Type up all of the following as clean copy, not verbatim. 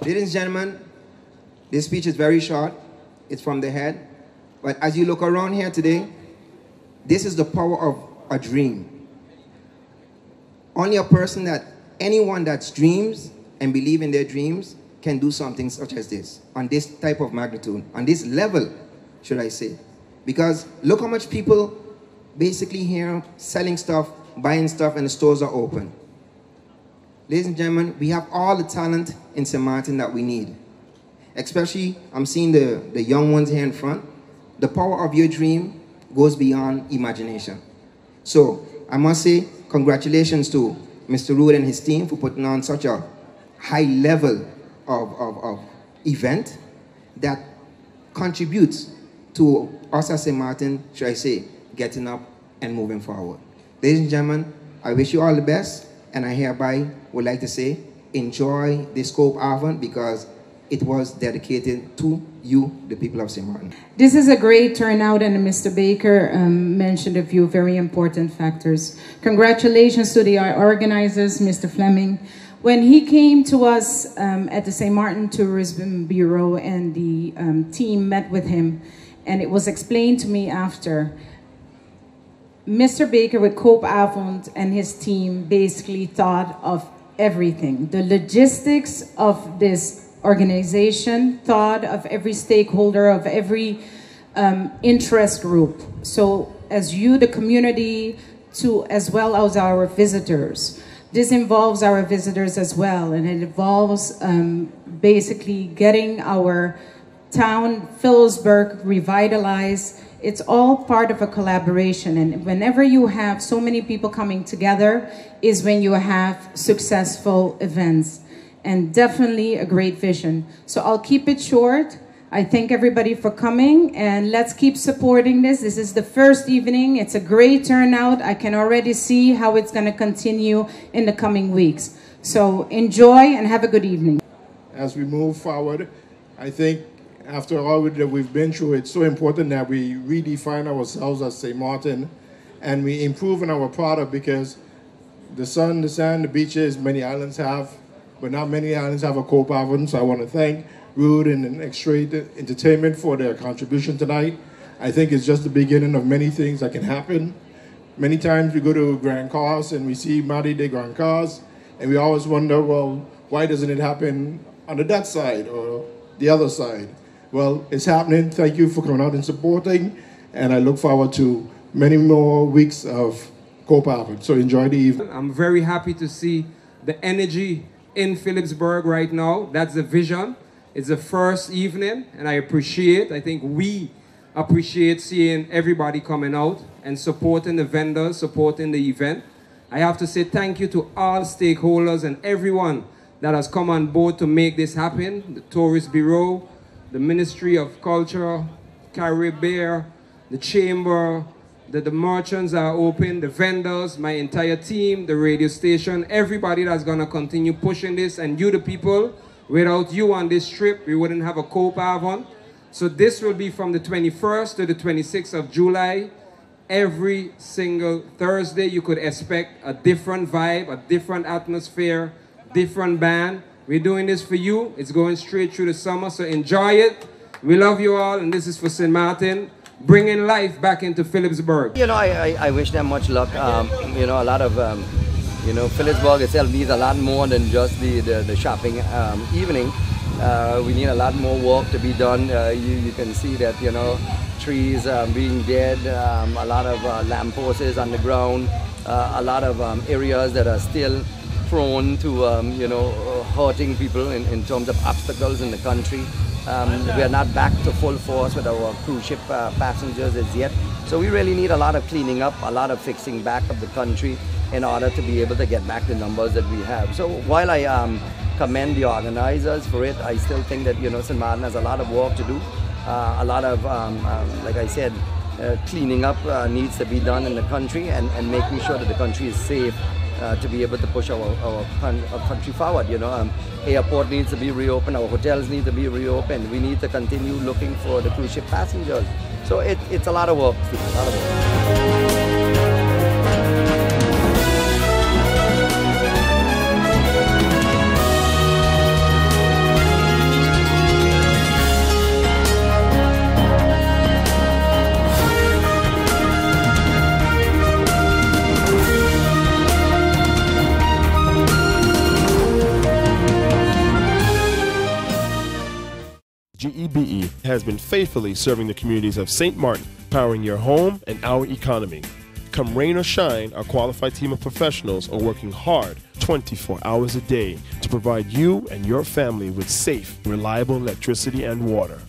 Ladies and gentlemen, this speech is very short. It's from the head. But as you look around here today, this is the power of a dream. Only a person anyone that dreams and believe in their dreams can do something such as this, on this type of magnitude, on this level, should I say. Because look how much people basically here selling stuff, buying stuff, and the stores are open. Ladies and gentlemen, we have all the talent in St. Martin that we need. Especially, I'm seeing the young ones here in front. The power of your dream goes beyond imagination. So, I must say, congratulations to Mr. Rood and his team for putting on such a high level of event that contributes to us as St. Martin, should I say, getting up and moving forward. Ladies and gentlemen, I wish you all the best, and I hereby would like to say, enjoy this Cope Avon because it was dedicated to you, the people of St. Martin. This is a great turnout, and Mr. Baker mentioned a few very important factors. Congratulations to the organizers, Mr. Fleming. When he came to us at the St. Martin Tourism Bureau and the team met with him, and it was explained to me after, Mr. Baker with Cope Avond and his team basically thought of everything. The logistics of this organization, thought of every stakeholder, of every interest group. So as you, the community, as well as our visitors. This involves our visitors as well, and it involves basically getting our town, Phillipsburg, revitalized. It's all part of a collaboration, and whenever you have so many people coming together is when you have successful events, and definitely a great vision. So I'll keep it short. I thank everybody for coming, and let's keep supporting this. This is the first evening. It's a great turnout. I can already see how it's going to continue in the coming weeks. So enjoy and have a good evening. As we move forward, I think after all that we've been through, it's so important that we redefine ourselves as St. Martin and we improve on our product, because the sun, the sand, the beaches, many islands have, but not many islands have a Cope Avon. So I want to thank Rood and X-Ray Entertainment for their contribution tonight. I think it's just the beginning of many things that can happen. Many times we go to Grand Cars and we see Mardi de Grand Cars, and we always wonder, well, why doesn't it happen on that side or the other side? Well, it's happening. Thank you for coming out and supporting, and I look forward to many more weeks of Cope Avon. So enjoy the evening. I'm very happy to see the energy in Phillipsburg right now. That's the vision. It's the first evening, and I think we appreciate seeing everybody coming out and supporting the vendors, supporting the event. I have to say thank you to all stakeholders and everyone that has come on board to make this happen. The Tourist Bureau, the Ministry of Culture, Caribbean, the Chamber, the merchants are open, the vendors, my entire team, the radio station, everybody that's gonna continue pushing this, and you the people. Without you on this trip, we wouldn't have a Cope Avon. So this will be from the 21st to the 26th of July. Every single Thursday, you could expect a different vibe, a different atmosphere, different band. We're doing this for you. It's going straight through the summer, so enjoy it. We love you all, and this is for St. Martin, bringing life back into Phillipsburg. You know, I wish them much luck. You know, a lot of, you know, Phillipsburg itself needs a lot more than just the shopping evening. We need a lot more work to be done. You can see that, you know, trees being dead, a lot of lampposts on the ground, a lot of areas that are still prone to, you know, hurting people in terms of obstacles in the country. We are not back to full force with our cruise ship passengers as yet. So we really need a lot of cleaning up, a lot of fixing back of the country in order to be able to get back the numbers that we have. So while I commend the organizers for it, I still think that, you know, St. Martin has a lot of work to do. A lot of, like I said, cleaning up needs to be done in the country, and making sure that the country is safe to be able to push our country forward. You know, airport needs to be reopened, our hotels need to be reopened. We need to continue looking for the cruise ship passengers. So it's a lot of work, Steve, a lot of work. GEBE has been faithfully serving the communities of St. Martin, powering your home and our economy. Come rain or shine, our qualified team of professionals are working hard 24 hours a day to provide you and your family with safe, reliable electricity and water.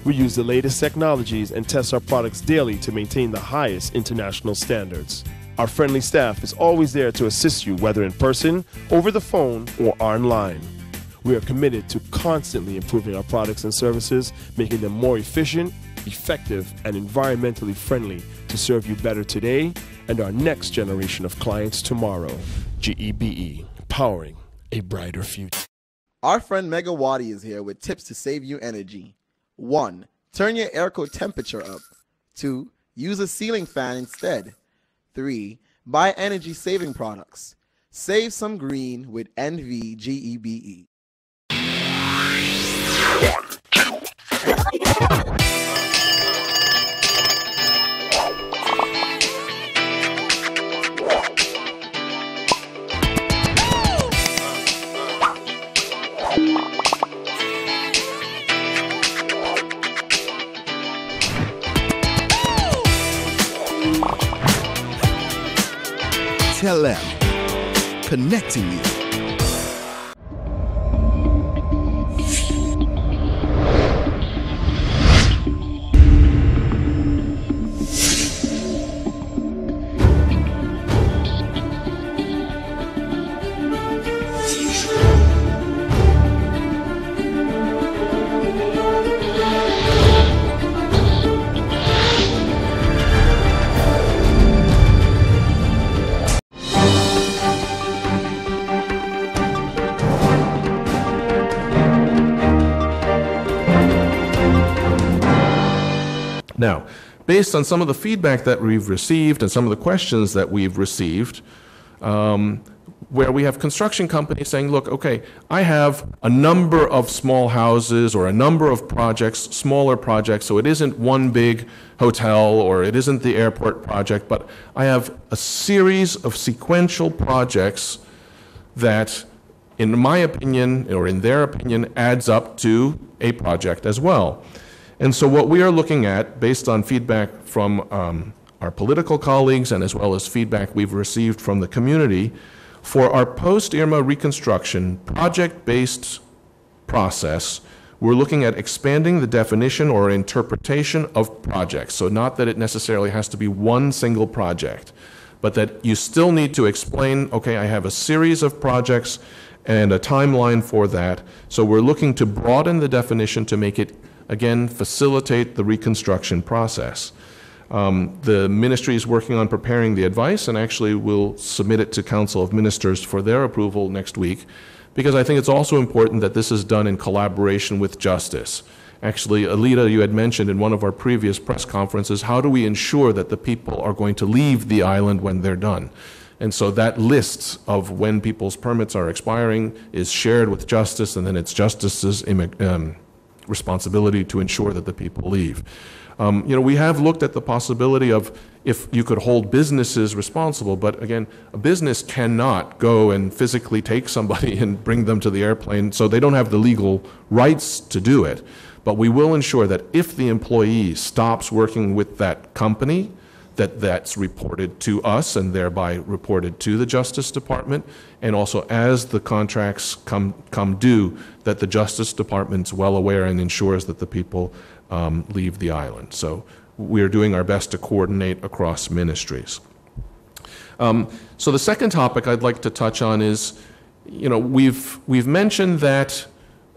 We use the latest technologies and test our products daily to maintain the highest international standards. Our friendly staff is always there to assist you, whether in person, over the phone, or online. We are committed to constantly improving our products and services, making them more efficient, effective, and environmentally friendly to serve you better today and our next generation of clients tomorrow. GEBE, powering a brighter future. Our friend Megawati is here with tips to save you energy. 1. Turn your airco temperature up. 2. Use a ceiling fan instead. 3. Buy energy-saving products. Save some green with NVGEBE. Tell them, connecting you. Now, based on some of the feedback that we've received and some of the questions that we've received, where we have construction companies saying, look, okay, I have a number of small houses or a number of projects, smaller projects, so it isn't one big hotel or it isn't the airport project, but I have a series of sequential projects that, in my opinion, or in their opinion, adds up to a project as well. And so what we are looking at, based on feedback from our political colleagues and as well as feedback we've received from the community, for our post-Irma reconstruction project-based process, we're looking at expanding the definition or interpretation of projects. So not that it necessarily has to be one single project, but that you still need to explain, okay, I have a series of projects and a timeline for that. So we're looking to broaden the definition to make it, again, facilitate the reconstruction process. The ministry is working on preparing the advice and actually will submit it to Council of Ministers for their approval next week, because I think it's also important that this is done in collaboration with justice. Actually, Alita, you had mentioned in one of our previous press conferences, how do we ensure that the people are going to leave the island when they're done? And so that list of when people's permits are expiring is shared with justice, and then it's justice's responsibility to ensure that the people leave. We have looked at the possibility of if you could hold businesses responsible, but again, a business cannot go and physically take somebody and bring them to the airplane, so they don't have the legal rights to do it. But we will ensure that if the employee stops working with that company, that's reported to us and thereby reported to the Justice Department, and also as the contracts come due, that the Justice Department's well aware and ensures that the people leave the island. So we are doing our best to coordinate across ministries. So the second topic I'd like to touch on is, we've mentioned that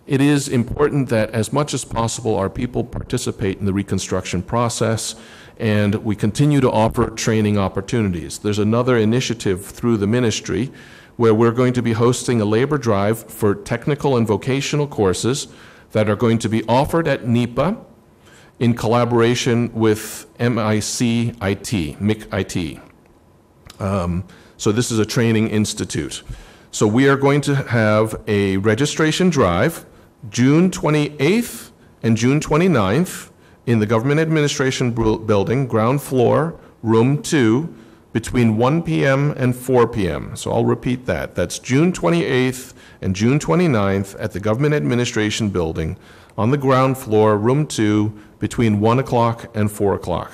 it is important that as much as possible our people participate in the reconstruction process, and we continue to offer training opportunities. There's another initiative through the ministry where we're going to be hosting a labor drive for technical and vocational courses that are going to be offered at NEPA in collaboration with MIC IT. So this is a training institute. So we are going to have a registration drive June 28th and June 29th in the Government Administration Building, ground floor, room 2, between 1 p.m. and 4 p.m. So I'll repeat that. That's June 28th and June 29th at the Government Administration Building on the ground floor, room 2, between 1 o'clock and 4 o'clock.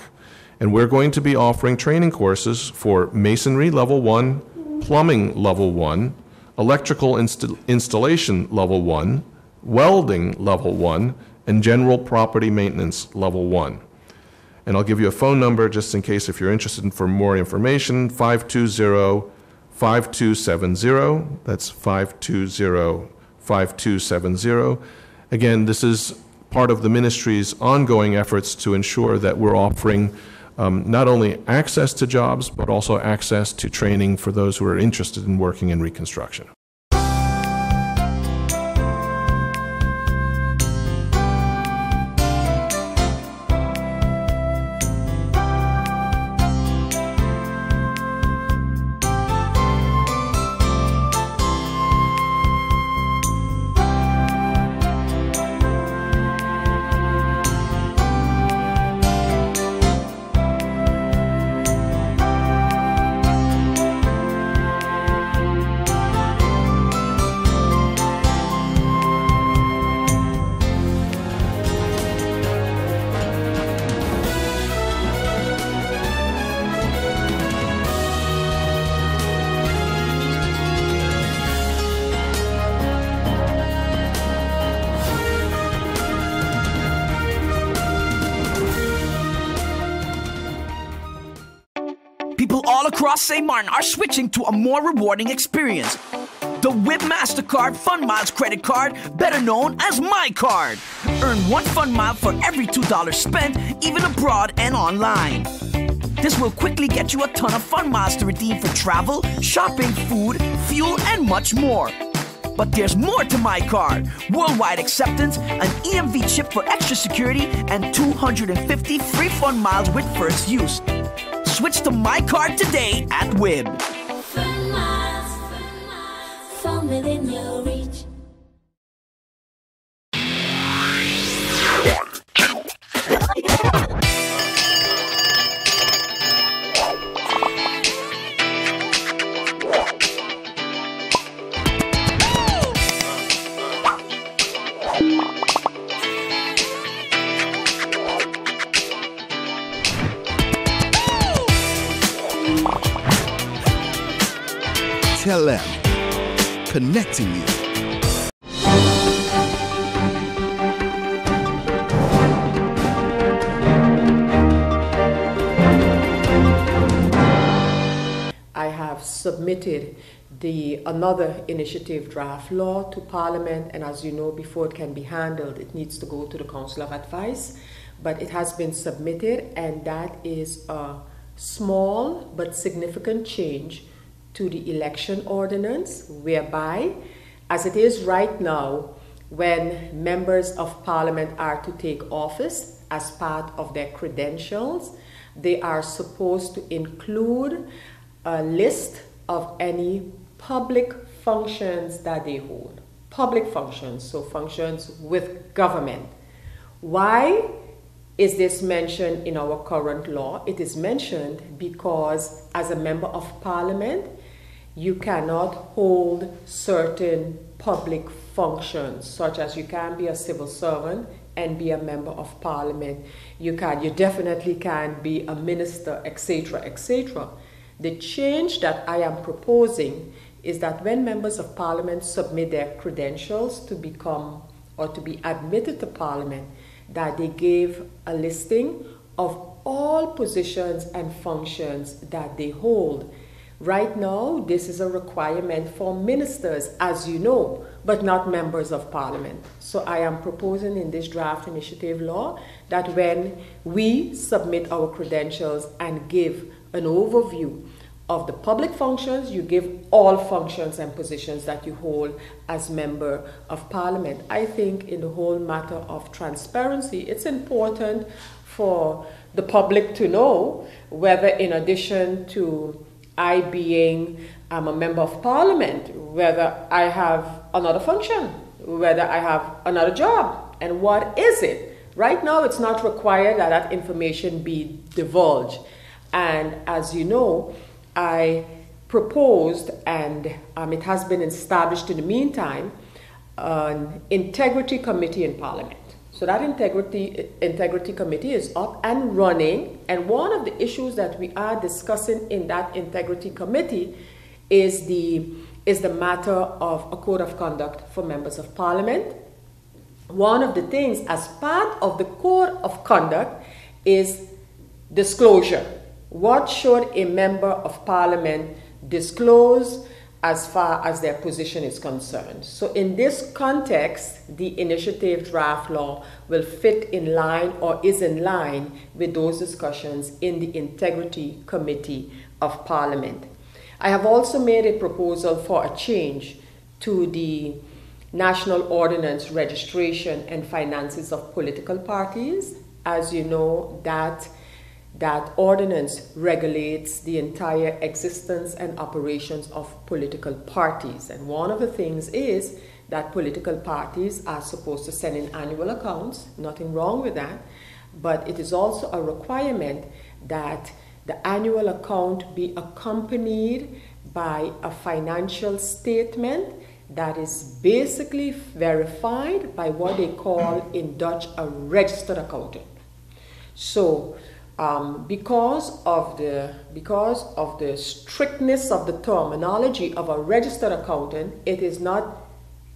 And we're going to be offering training courses for Masonry Level 1, Plumbing Level 1, Electrical Installation Level 1, Welding Level 1, and General Property Maintenance Level 1. And I'll give you a phone number just in case if you're interested in for more information, 520-5270. That's 520-5270. Again, this is part of the ministry's ongoing efforts to ensure that we're offering not only access to jobs, but also access to training for those who are interested in working in reconstruction. People all across St. Martin are switching to a more rewarding experience. The WIB MasterCard Fun Miles credit card, better known as My Card. Earn 1 fun mile for every $2 spent, even abroad and online. This will quickly get you a ton of fun miles to redeem for travel, shopping, food, fuel, and much more. But there's more to My Card. Worldwide acceptance, an EMV chip for extra security, and 250 free fun miles with first use. Switch to My Card today at WIB. Fun miles, from within your reach. Tell them, connecting you. I have submitted another initiative draft law to Parliament, and as you know, before it can be handled, it needs to go to the Council of Advice. But it has been submitted, and that is a small but significant change to the election ordinance, whereby, as it is right now, when members of Parliament are to take office as part of their credentials, they are supposed to include a list of any public functions that they hold. Public functions, so functions with government. Why is this mentioned in our current law? It is mentioned because as a member of Parliament, you cannot hold certain public functions, such as you can't be a civil servant and be a member of Parliament. You definitely can be a minister, etc., etc. The change that I am proposing is that when members of Parliament submit their credentials to become or to be admitted to Parliament, that they give a listing of all positions and functions that they hold. Right now, this is a requirement for ministers, as you know, but not members of Parliament. So I am proposing in this draft initiative law that when we submit our credentials and give an overview of the public functions, you give all functions and positions that you hold as member of Parliament. I think in the whole matter of transparency, it's important for the public to know whether, in addition to I being a member of Parliament, whether I have another function, whether I have another job, and what is it. Right now, it's not required that that information be divulged. And as you know, I proposed, and it has been established in the meantime, an integrity committee in Parliament. So that integrity committee is up and running, and one of the issues that we are discussing in that integrity committee is the matter of a code of conduct for members of Parliament. One of the things as part of the code of conduct is disclosure. What should a member of Parliament disclose as far as their position is concerned? So in this context, the initiative draft law will fit in line or is in line with those discussions in the Integrity Committee of Parliament. I have also made a proposal for a change to the National Ordinance Registration and Finances of Political Parties. As you know, that ordinance regulates the entire existence and operations of political parties. And one of the things is that political parties are supposed to send in annual accounts, nothing wrong with that, but it is also a requirement that the annual account be accompanied by a financial statement that is basically verified by what they call in Dutch a registered accountant. So because of the strictness of the terminology of a registered accountant, it is not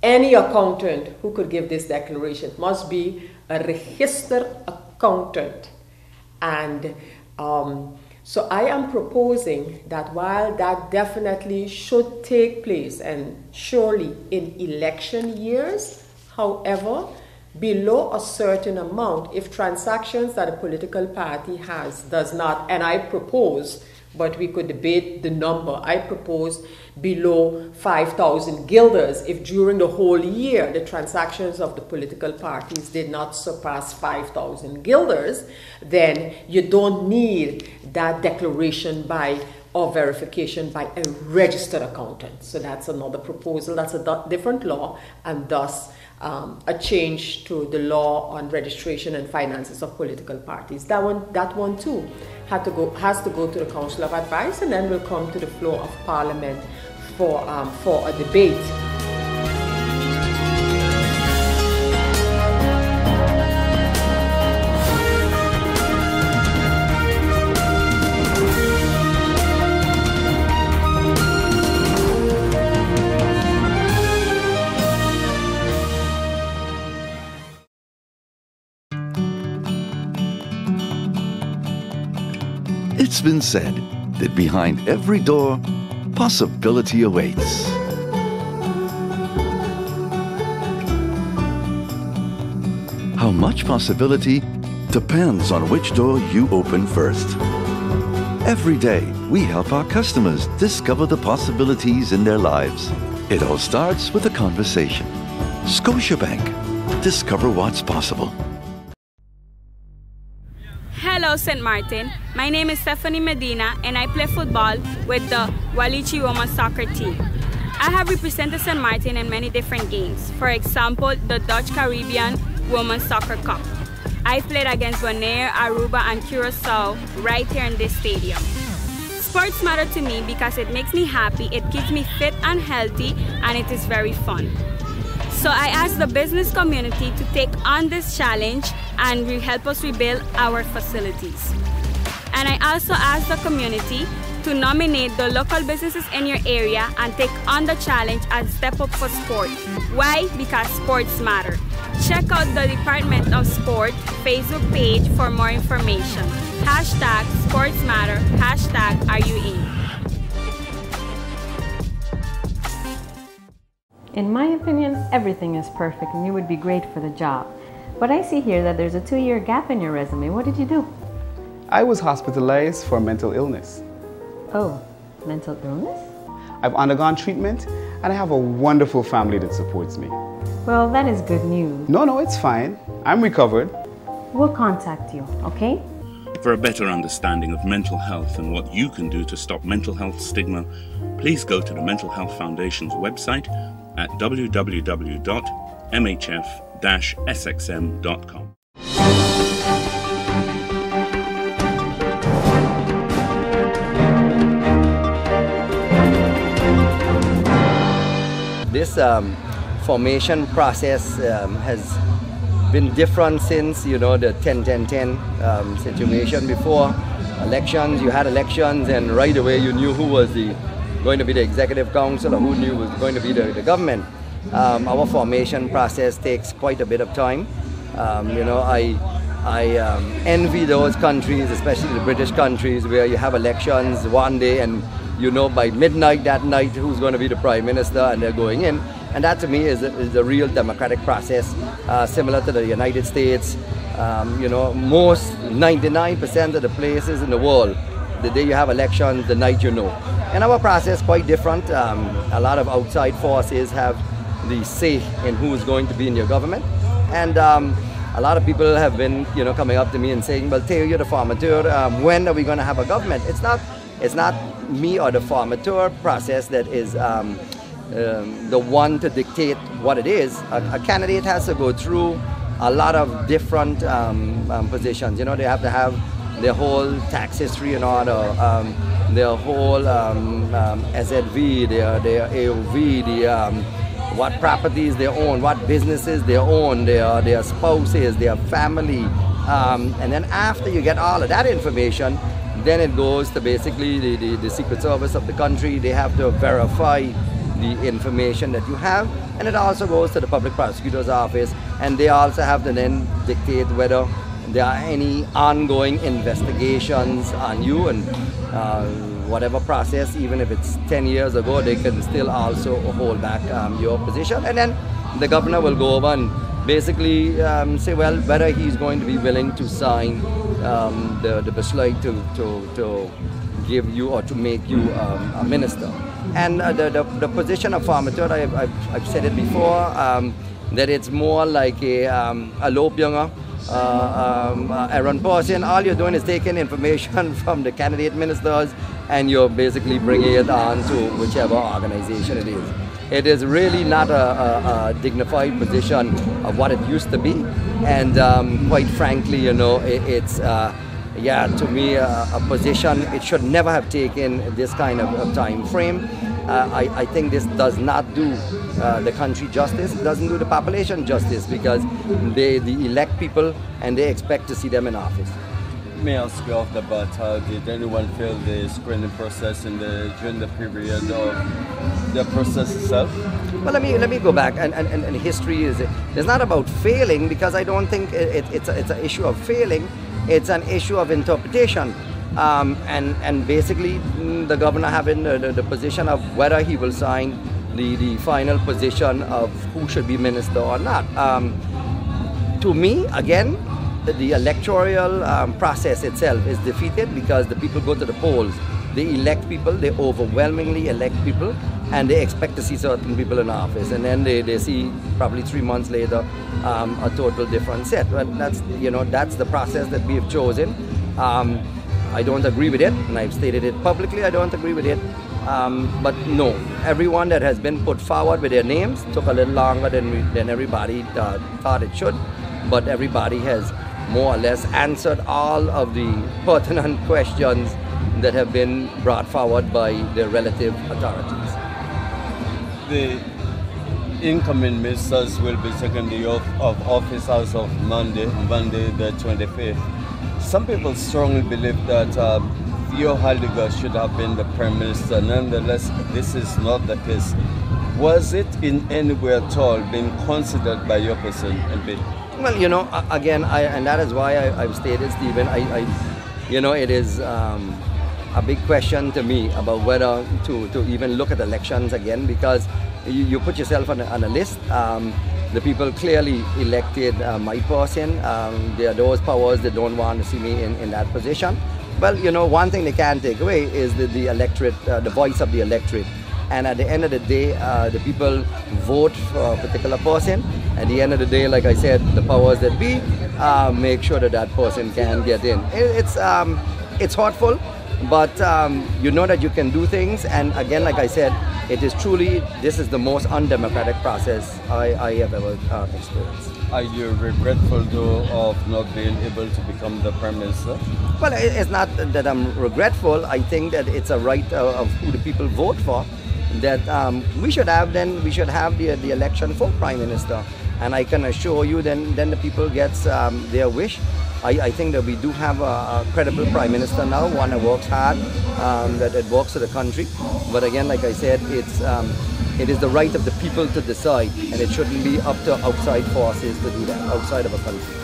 any accountant who could give this declaration. It must be a registered accountant. And so I am proposing that while that definitely should take place, and surely in election years, however, below a certain amount, if transactions that a political party has does not, and I propose, but we could debate the number, I propose below 5,000 guilders. If during the whole year the transactions of the political parties did not surpass 5,000 guilders, then you don't need that declaration by or verification by a registered accountant. So that's another proposal, that's a different law, and thus a change to the law on registration and finances of political parties. That one too has to go to the Council of Advice, and then will come to the floor of Parliament for a debate. It's been said that behind every door, possibility awaits. How much possibility depends on which door you open first. Every day, we help our customers discover the possibilities in their lives. It all starts with a conversation. Scotiabank. Discover what's possible. Hello, St. Martin. My name is Stephanie Medina, and I play football with the Walichi Women's Soccer team. I have represented St. Martin in many different games. For example, the Dutch Caribbean Women's Soccer Cup. I played against Bonaire, Aruba, and Curacao right here in this stadium. Sports matter to me because it makes me happy, it keeps me fit and healthy, and it is very fun. So I asked the business community to take on this challenge and help us rebuild our facilities. And I also asked the community to nominate the local businesses in your area and take on the challenge and step up for sport. Why? Because sports matter. Check out the Department of Sport Facebook page for more information. Hashtag sports matter, hashtag are you in? In my opinion, everything is perfect and you would be great for the job. But I see here that there's a 2-year gap in your resume. What did you do? I was hospitalized for mental illness. Oh, mental illness? I've undergone treatment and I have a wonderful family that supports me. Well, that is good news. No, it's fine. I'm recovered. We'll contact you, okay? For a better understanding of mental health and what you can do to stop mental health stigma, please go to the Mental Health Foundation's website at www.mhf-sxm.com. this formation process has been different since, you know, the 10-10-10 situation before elections. You had elections and right away you knew who was going to be the executive council or who knew was going to be the government. Our formation process takes quite a bit of time. You know, I envy those countries, especially the British countries, where you have elections one day and you know by midnight that night who's going to be the prime minister and they're going in. And that to me is a real democratic process, similar to the United States. You know, most 99% of the places in the world, the day you have elections, the night you know. And our process quite different. A lot of outside forces have the say in who is going to be in your government. And a lot of people have been, you know, coming up to me and saying, well, Theo, you're the formateur, when are we going to have a government? It's not me or the formateur process that is the one to dictate what it is. A candidate has to go through a lot of different positions. You know, they have to have their whole tax history in order, their whole SZV, their AOV, what properties they own, what businesses they own, their spouses, their family. And then after you get all of that information, then it goes to basically the Secret Service of the country. They have to verify the information that you have, and it also goes to the Public Prosecutor's Office, and they also have to then dictate whether there are any ongoing investigations on you, and whatever process, even if it's 10 years ago, they can still also hold back your position. And then the governor will go over and basically say, well, whether he's going to be willing to sign the beschluit to give you or to make you a minister. And the position of formateur, I've said it before, that it's more like a loopjonger, errand person. All you're doing is taking information from the candidate ministers and you're basically bringing it on to whichever organization it is. It is really not a dignified position of what it used to be. And quite frankly, you know, it's yeah, to me, a position, it should never have taken this kind of time frame. I think this does not do the country justice, it doesn't do the population justice, because they elect people and they expect to see them in office. May I ask you off the bat, did anyone fail the screening process during the period of the process itself? Well, let me go back, and history is not about failing, because I don't think it's an issue of failing. It's an issue of interpretation, and basically the governor having the position of whether he will sign the final position of who should be minister or not. To me, again, the electoral process itself is defeated because the people go to the polls. They elect people, they overwhelmingly elect people, and they expect to see certain people in office, and then they see probably 3 months later a total different set. But that's, you know, that's the process that we have chosen. I don't agree with it, and I've stated it publicly. I don't agree with it. But no, everyone that has been put forward with their names took a little longer than everybody thought it should, but everybody has more or less answered all of the pertinent questions that have been brought forward by the relative authorities. The incoming ministers will be taking the oath of office as of Monday the 25th. Some people strongly believe that Theo Heidegger should have been the Prime Minister. Nonetheless, this is not the case. Was it in any way at all being considered by your person, MP? Well, you know, again, and that is why I've stated, Stephen, you know, it is a big question to me about whether to even look at elections again, because you put yourself on a list. The people clearly elected my person. There are those powers that don't want to see me in that position. Well, you know, one thing they can't take away is the electorate, the voice of the electorate. And at the end of the day, the people vote for a particular person. At the end of the day, like I said, the powers that be make sure that that person can get in. It's hurtful, but you know that you can do things. And again, like I said, it is truly, this is the most undemocratic process I have ever experienced. Are you regretful though of not being able to become the Prime Minister? Well, it's not that I'm regretful. I think that it's a right of who the people vote for. that we should have the election for Prime Minister. And I can assure you then the people gets their wish. I think that we do have a credible Prime Minister now, one that works hard, that works for the country. But again, like I said, it is the right of the people to decide, and it shouldn't be up to outside forces to do that, outside of a country.